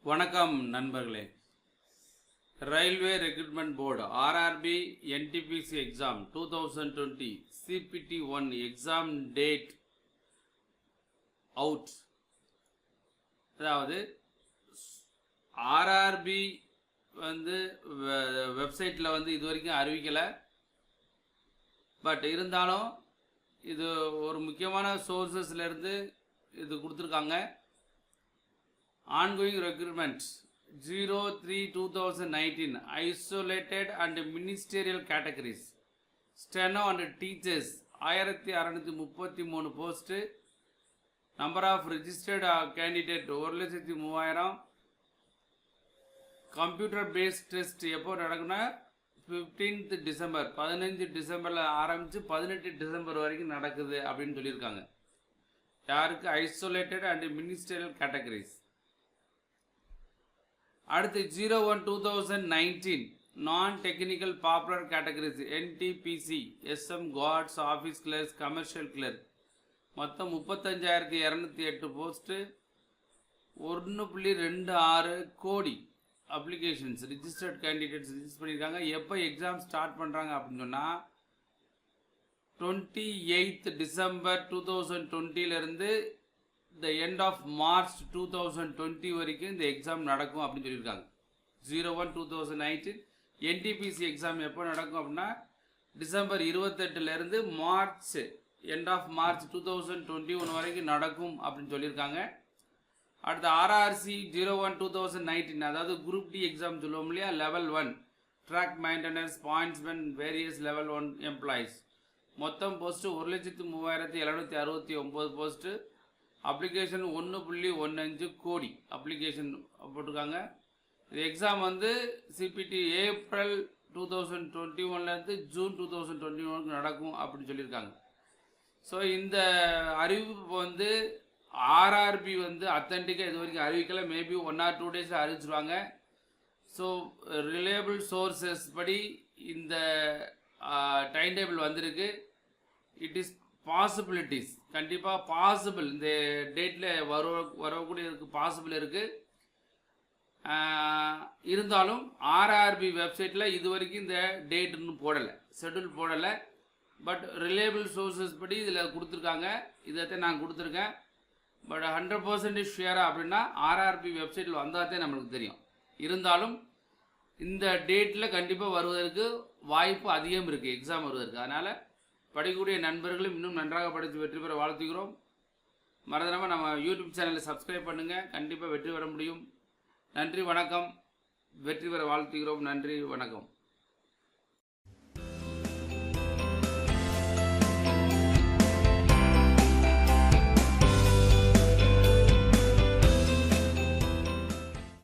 வணக்கம் நண்பர்களே. Railway recruitment board RRB NTPC exam 2020 CBT 1 exam date out. அதாவது RRB வெப்சைட்டில் இது வரைக்கும் அறிவிக்கலை. பட் இருந்தாலும் இது ஒரு முக்கியமான சோர்சஸ்லேருந்து இது கொடுத்துருக்காங்க. Ongoing recruitment 03/2019 isolated and ministerial categories steno and teachers 1633 post. Number of registered candidate 1,30,000. computer based test எப்போ நடக்கும்னா 15th December 15 டிசம்பரில் ஆரம்பித்து 18 டிசம்பர் வரைக்கும் நடக்குது அப்படின்னு சொல்லியிருக்காங்க. யாருக்கு? Isolated and ministerial categories. அடுத்து 01/2019 non technical popular categories NTPC SM guards office clerks commercial clerk மொத்தம் 35,208 போஸ்ட்டு 1.26 கோடி அப்ளிகேஷன்ஸ் ரிஜிஸ்டர்ட் கேண்டிடேட்ஸ் ரிஜிஸ்டர் பண்ணியிருக்காங்க. எப்போ எக்ஸாம் ஸ்டார்ட் பண்ணுறாங்க அப்படின்னு சொன்னால் 28th December 2020 the end of March 2020 வரைக்கும் இந்த எக்ஸாம் நடக்கும் அப்படின்னு சொல்லியிருக்காங்க. 01/2019 என்டிபிசி எக்ஸாம் எப்போ நடக்கும் அப்படின்னா December 28 March end of March 2021 வரைக்கும் நடக்கும் அப்படின்னு சொல்லியிருக்காங்க. அடுத்து ஆர்ஆர்சி 01/2019 அதாவது குரூப் டி எக்ஸாம் சொல்லுவோம் இல்லையா, level 1 track maintenance pointsmen various level 1 employees மொத்தம் போஸ்ட்டு 1,3769 போஸ்ட்டு. அப்ளிகேஷன் 1.15 கோடி அப்ளிகேஷன் போட்டிருக்காங்க. இது எக்ஸாம் சிபிடி ஏப்ரல் 2021 ஜூன் 2021 நடக்கும் அப்படின்னு சொல்லியிருக்காங்க. ஸோ இந்த அறிவிப்பு ஆர்ஆர்பி அத்தன்டிக்காக இது வரைக்கும் அறிவிக்கலை. மேபி 1 or 2 days அறிவிச்சிருவாங்க. ஸோ ரிலையபிள் சோர்சஸ் படி இந்த டைம் டேபிள் வந்திருக்கு. இட் இஸ் பாசிபிலிட்டிஸ் கண்டிப்பாக பாசிபிள் இந்த டேட்டில் வரக்கூடிய பாசிபிள் இருக்குது. இருந்தாலும் ஆர்ஆர்பி வெப்சைட்டில் இது வரைக்கும் இந்த டேட் இன்னும் போடலை, ஷெட்யூல் போடலை. பட் ரிலையபிள் சோர்சஸ் படி இதில் கொடுத்துருக்காங்க. இதைத்தான் நான் கொடுத்துருக்கேன். பட் 100% ஷியரா அப்படின்னா ஆர்ஆர்பி வெப்சைட்டில் வந்தால்தான் நம்மளுக்கு தெரியும். இருந்தாலும் இந்த டேட்டில் கண்டிப்பாக வருவதற்கு வாய்ப்பு அதிகம் இருக்குது எக்ஸாம் வருவதற்கு. அதனால் படிக்கக்கூடிய நண்பர்களும் இன்னும் நன்றாக படித்து வெற்றி பெற வாழ்த்துக்கிறோம். மறந்துடாமல் நம்ம யூடியூப் சேனலை சப்ஸ்கிரைப் பண்ணுங்கள். கண்டிப்பாக வெற்றி பெற முடியும். நன்றி, வணக்கம். வெற்றி பெற வாழ்த்துக்கிறோம். நன்றி, வணக்கம்.